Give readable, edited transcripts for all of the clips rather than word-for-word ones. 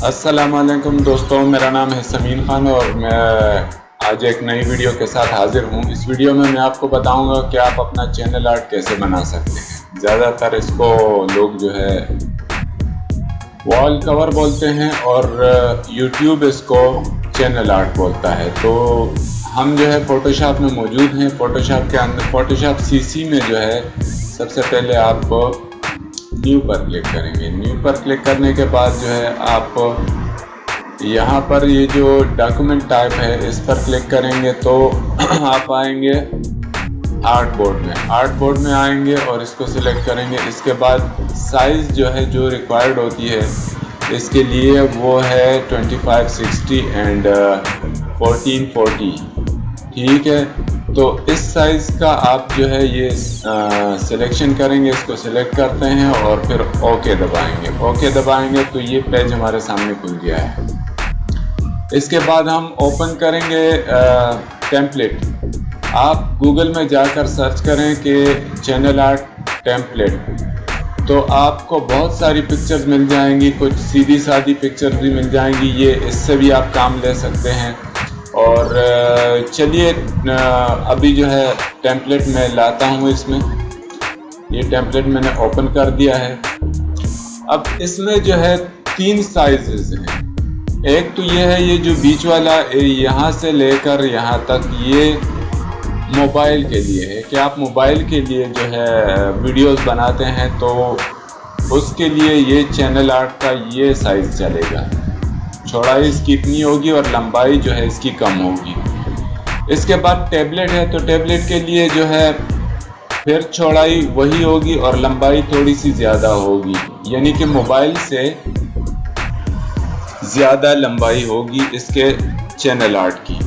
अस्सलाम वालेकुम दोस्तों, मेरा नाम है समीन खान और मैं आज एक नई वीडियो के साथ हाजिर हूँ। इस वीडियो में मैं आपको बताऊंगा कि आप अपना चैनल आर्ट कैसे बना सकते हैं। ज़्यादातर इसको लोग जो है वॉल कवर बोलते हैं और यूट्यूब इसको चैनल आर्ट बोलता है। तो हम जो है फोटोशॉप में मौजूद हैं। फोटोशॉप के अंदर फोटोशॉप सीसी में जो है सबसे पहले आप न्यू पर क्लिक करेंगे। न्यू पर क्लिक करने के बाद जो है आप यहाँ पर ये जो डॉक्यूमेंट टाइप है इस पर क्लिक करेंगे तो आप आएंगे आर्ट बोर्ड में। आर्ट बोर्ड में आएंगे और इसको सिलेक्ट करेंगे। इसके बाद साइज़ जो है जो रिक्वायर्ड होती है इसके लिए वो है 2560 एंड 1440। ठीक है, तो इस साइज़ का आप जो है ये सिलेक्शन करेंगे। इसको सिलेक्ट करते हैं और फिर ओके दबाएंगे। ओके दबाएंगे तो ये पेज हमारे सामने खुल गया है। इसके बाद हम ओपन करेंगे टेम्पलेट। आप गूगल में जाकर सर्च करें कि चैनल आर्ट टेम्पलेट, तो आपको बहुत सारी पिक्चर्स मिल जाएंगी। कुछ सीधी सादी पिक्चर्स भी मिल जाएंगी, ये इससे भी आप काम ले सकते हैं। और चलिए अभी जो है टेम्पलेट मैं लाता हूँ। इसमें ये टेम्पलेट मैंने ओपन कर दिया है। अब इसमें जो है 3 साइजेस हैं। एक तो ये है, ये जो बीच वाला यहाँ से लेकर यहाँ तक ये मोबाइल के लिए है कि आप मोबाइल के लिए जो है वीडियोस बनाते हैं तो उसके लिए ये चैनल आर्ट का ये साइज़ चलेगा। चौड़ाई इसकी इतनी होगी और लंबाई जो है इसकी कम होगी। इसके बाद टैबलेट है, तो टैबलेट के लिए जो है फिर चौड़ाई वही होगी और लंबाई थोड़ी सी ज़्यादा होगी, यानी कि मोबाइल से ज़्यादा लंबाई होगी इसके चैनल आर्ट की।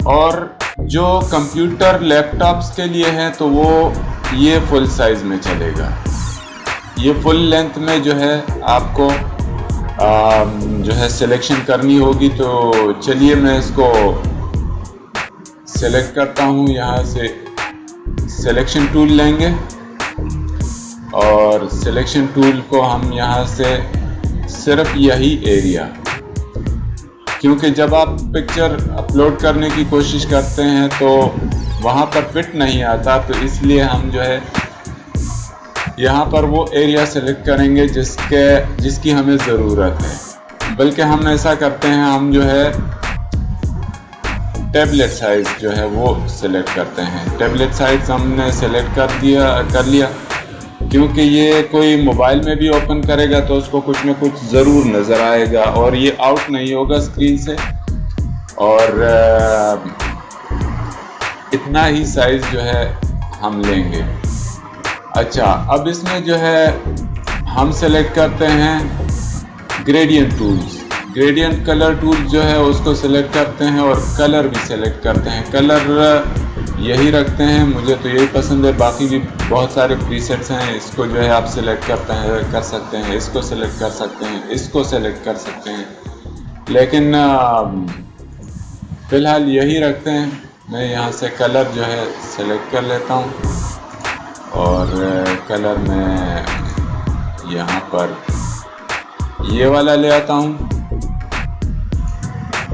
और जो कंप्यूटर लैपटॉप्स के लिए है तो वो ये फुल साइज़ में चलेगा। ये फुल लेंथ में जो है आपको जो है सिलेक्शन करनी होगी। तो चलिए मैं इसको सेलेक्ट करता हूँ। यहाँ से सिलेक्शन टूल लेंगे और सिलेक्शन टूल को हम यहाँ से सिर्फ यही एरिया, क्योंकि जब आप पिक्चर अपलोड करने की कोशिश करते हैं तो वहाँ पर फिट नहीं आता, तो इसलिए हम जो है यहाँ पर वो एरिया सेलेक्ट करेंगे जिसकी हमें ज़रूरत है। बल्कि हम ऐसा करते हैं, हम जो है टैबलेट साइज़ जो है वो सिलेक्ट करते हैं। टैबलेट साइज़ हमने सेलेक्ट कर लिया, क्योंकि ये कोई मोबाइल में भी ओपन करेगा तो उसको कुछ ना कुछ ज़रूर नज़र आएगा और ये आउट नहीं होगा स्क्रीन से। और इतना ही साइज़ जो है हम लेंगे। अच्छा, अब इसमें जो है हम सेलेक्ट करते हैं gradient tools. Gradient colour tool जो है उसको सेलेक्ट करते हैं और कलर भी सेलेक्ट करते हैं। कलर यही रखते हैं, मुझे तो यही पसंद है। बाकी भी बहुत सारे प्रीसेट्स हैं, इसको जो है आप सेलेक्ट कर सकते हैं, इसको सेलेक्ट कर सकते हैं, इसको सेलेक्ट कर सकते हैं, लेकिन फ़िलहाल यही रखते हैं। मैं यहाँ से कलर जो है सेलेक्ट कर लेता हूँ और कलर में यहाँ पर ये वाला ले आता हूँ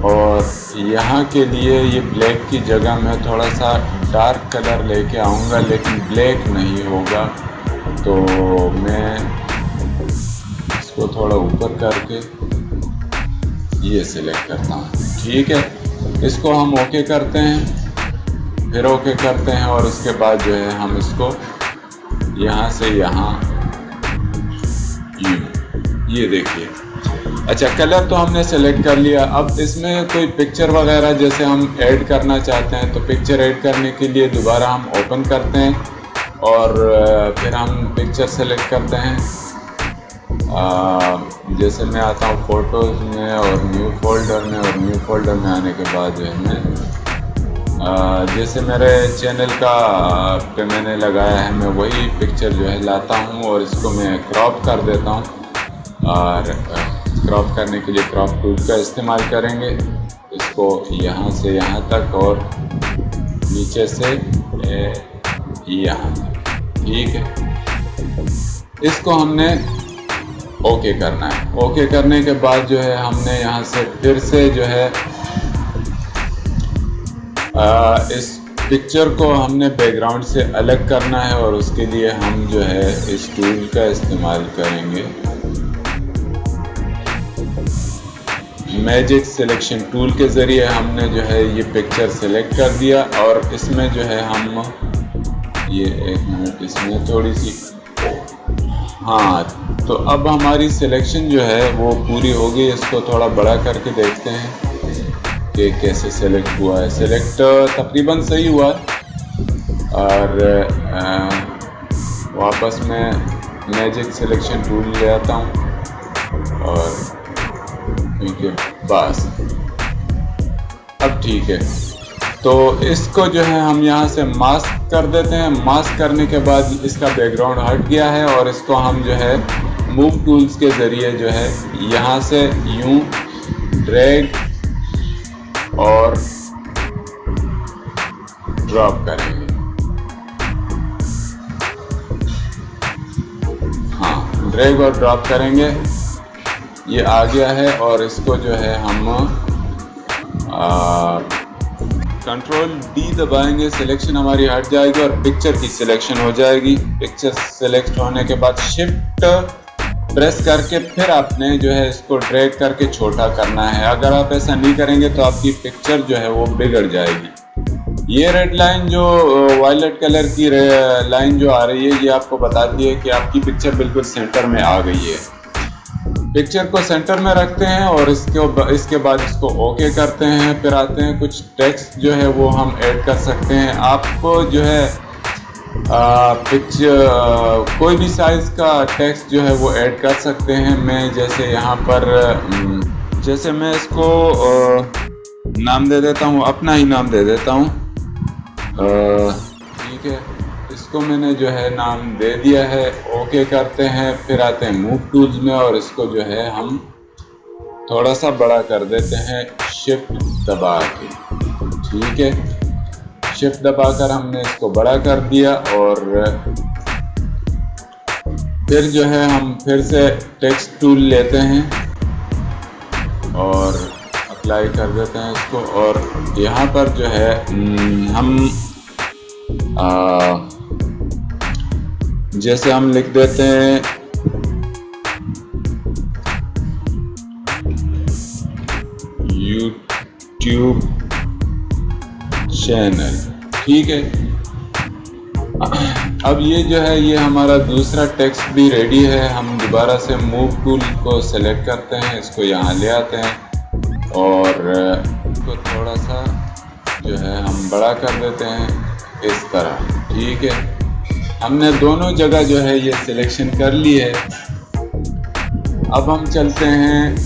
और यहाँ के लिए ये ब्लैक की जगह मैं थोड़ा सा डार्क कलर लेके आऊँगा, लेकिन ब्लैक नहीं होगा। तो मैं इसको थोड़ा ऊपर करके ये सिलेक्ट करता हूँ। ठीक है, इसको हम ओके करते हैं, फिर ओके करते हैं और उसके बाद जो है हम इसको यहाँ से यहाँ ये देखिए। अच्छा, कलर तो हमने सेलेक्ट कर लिया। अब इसमें कोई पिक्चर वगैरह जैसे हम ऐड करना चाहते हैं तो पिक्चर ऐड करने के लिए दोबारा हम ओपन करते हैं और फिर हम पिक्चर सेलेक्ट करते हैं। जैसे मैं आता हूँ फ़ोटोज़ में और न्यू फोल्डर में, और न्यू फोल्डर में आने के बाद जो है मैं जैसे मेरे चैनल का पे मैंने लगाया है, मैं वही पिक्चर जो है लाता हूँ और इसको मैं क्रॉप कर देता हूँ। और क्रॉप करने के लिए क्रॉप टूल का इस्तेमाल करेंगे। इसको यहाँ से यहाँ तक और नीचे से यहाँ तक। ठीक है, इसको हमने ओके करना है। ओके करने के बाद जो है हमने यहाँ से फिर से जो है इस पिक्चर को हमने बैकग्राउंड से अलग करना है और उसके लिए हम जो है इस टूल का इस्तेमाल करेंगे, मैजिक सिलेक्शन टूल के ज़रिए हमने जो है ये पिक्चर सेलेक्ट कर दिया और इसमें जो है हम ये एक मिनट इसमें थोड़ी सी, हाँ, तो अब हमारी सिलेक्शन जो है वो पूरी हो गई। इसको थोड़ा बड़ा करके देखते हैं कि कैसे सेलेक्ट हुआ है। सेलेक्ट तकरीबन सही हुआ और वापस मैं मैजिक सिलेक्शन टूल ले आता हूँ और ठीक है, बस अब ठीक है। तो इसको जो है हम यहाँ से मास्क कर देते हैं। मास्क करने के बाद इसका बैकग्राउंड हट गया है और इसको हम जो है मूव टूल्स के ज़रिए जो है यहाँ से यूं ड्रैग और ड्रॉप करेंगे। हाँ, ड्रैग और ड्रॉप करेंगे, ये आ गया है और इसको जो है हम कंट्रोल डी दबाएंगे, सिलेक्शन हमारी हट जाएगी और पिक्चर की सिलेक्शन हो जाएगी। पिक्चर सेलेक्ट होने के बाद शिफ्ट प्रेस करके फिर आपने जो है इसको ड्रैग करके छोटा करना है। अगर आप ऐसा नहीं करेंगे तो आपकी पिक्चर जो है वो बिगड़ जाएगी। ये रेड लाइन जो वायलेट कलर की लाइन जो आ रही है ये आपको बताती है कि आपकी पिक्चर बिल्कुल सेंटर में आ गई है। पिक्चर को सेंटर में रखते हैं और इसके बाद इसको ओके करते हैं। फिर आते हैं कुछ टेक्स्ट जो है वो हम ऐड कर सकते हैं। आपको जो है पिक्चर कोई भी साइज़ का टेक्स्ट जो है वो ऐड कर सकते हैं। मैं जैसे यहाँ पर जैसे मैं इसको नाम दे देता हूँ, अपना ही नाम दे देता हूँ, ठीक है। इसको मैंने जो है नाम दे दिया है। ओके करते हैं, फिर आते हैं मूव टूल्स में और इसको जो है हम थोड़ा सा बड़ा कर देते हैं शिफ्ट दबा के, ठीक है। शिफ्ट दबाकर हमने इसको बड़ा कर दिया और फिर जो है हम फिर से टेक्स्ट टूल लेते हैं और अप्लाई कर देते हैं इसको और यहाँ पर जो है हम जैसे हम लिख देते हैं YouTube चैनल, ठीक है। अब ये जो है ये हमारा दूसरा टेक्स्ट भी रेडी है। हम दोबारा से मूव टूल को सेलेक्ट करते हैं, इसको यहाँ ले आते हैं और इसको थोड़ा सा जो है हम बड़ा कर देते हैं इस तरह, ठीक है। हमने दोनों जगह जो है ये सिलेक्शन कर ली है। अब हम चलते हैं,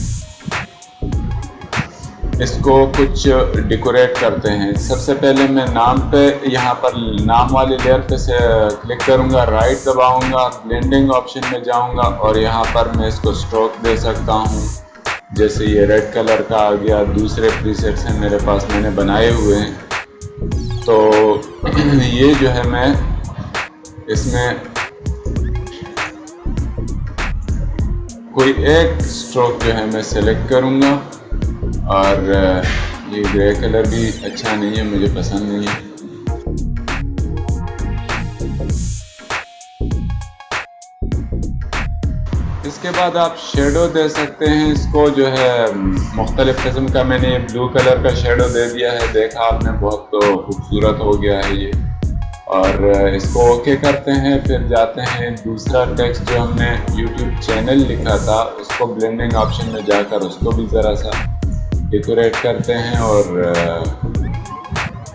इसको कुछ डेकोरेट करते हैं। सबसे पहले मैं नाम पे यहाँ पर नाम वाली लेयर पे से क्लिक करूँगा, राइट दबाऊँगा, ब्लेंडिंग ऑप्शन में जाऊँगा और यहाँ पर मैं इसको स्ट्रोक दे सकता हूँ। जैसे ये रेड कलर का आ गया। दूसरे प्रीसेट्स हैं मेरे पास, मैंने बनाए हुए हैं। तो ये जो है मैं इसमें कोई एक स्ट्रोक जो है मैं सेलेक्ट करूँगा और ये ग्रे कलर भी अच्छा नहीं है, मुझे पसंद नहीं है। इसके बाद आप शेडो दे सकते हैं। इसको जो है मुख्तलिफ किस्म का मैंने ब्लू कलर का शेडो दे दिया है, देखा आपने, बहुत तो खूबसूरत हो गया है ये। और इसको ओके करते हैं। फिर जाते हैं दूसरा टेक्स्ट जो हमने YouTube चैनल लिखा था उसको ब्लेंडिंग ऑप्शन में जाकर उसको भी ज़रा सा डेकोरेट करते हैं और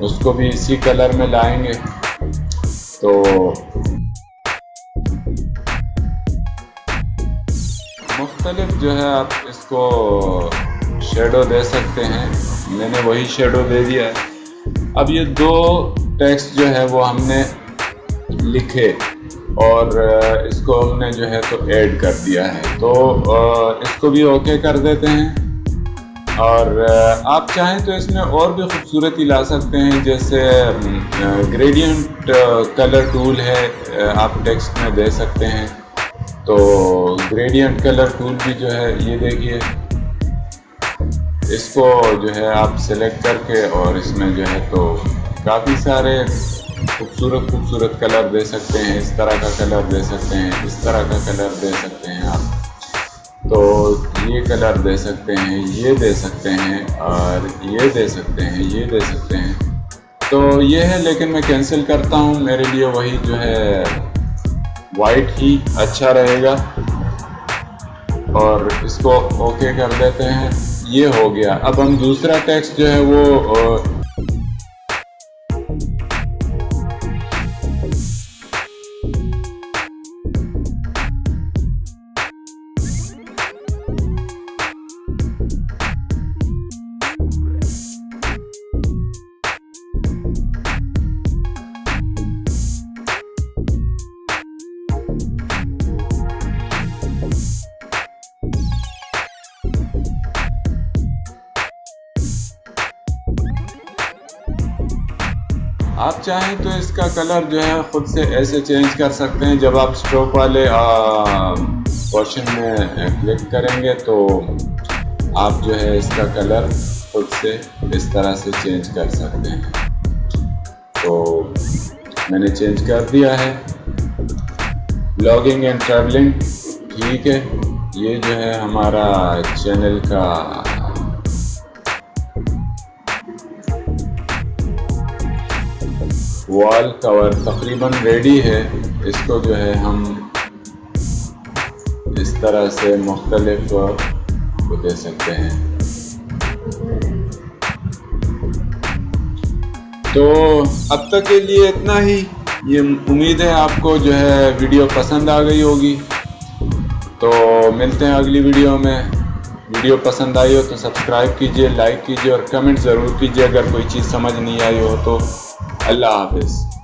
उसको भी इसी कलर में लाएंगे। तो मुख्तलिफ जो है आप इसको शेडो दे सकते हैं। मैंने वही शेडो दे दिया है। अब ये दो टेक्स्ट जो है वो हमने लिखे और इसको हमने जो है तो ऐड कर दिया है। तो इसको भी ओके कर देते हैं। और आप चाहें तो इसमें और भी खूबसूरती ला सकते हैं, जैसे ग्रेडियंट कलर टूल है, आप टेक्स्ट में दे सकते हैं। तो ग्रेडियंट कलर टूल भी जो है ये देखिए, इसको जो है आप सेलेक्ट करके और इसमें जो है तो काफ़ी सारे खूबसूरत कलर दे सकते हैं। इस तरह का कलर दे सकते हैं, इस तरह का कलर दे सकते हैं आप, तो ये कलर दे सकते हैं, ये दे सकते हैं, और ये दे सकते हैं, ये दे सकते हैं। तो ये है, लेकिन मैं कैंसिल करता हूँ, मेरे लिए वही जो है वाइट ही अच्छा रहेगा और इसको ओके कर देते हैं। ये हो गया। अब हम दूसरा टेक्स्ट जो है वो आप चाहें तो इसका कलर जो है ख़ुद से ऐसे चेंज कर सकते हैं। जब आप स्ट्रोक वाले पोर्शन में क्लिक करेंगे तो आप जो है इसका कलर खुद से इस तरह से चेंज कर सकते हैं। तो मैंने चेंज कर दिया है। ब्लॉगिंग एंड ट्रैवलिंग, ठीक है। ये जो है हमारा चैनल का वॉल कवर तकरीबन रेडी है। इसको जो है हम इस तरह से मुख्तलिफ को दे सकते हैं। तो अब तक के लिए इतना ही। ये उम्मीद है आपको जो है वीडियो पसंद आ गई होगी। तो मिलते हैं अगली वीडियो में। वीडियो पसंद आई हो तो सब्सक्राइब कीजिए, लाइक कीजिए और कमेंट ज़रूर कीजिए अगर कोई चीज़ समझ नहीं आई हो तो। अल्लाह हाफ़िज़।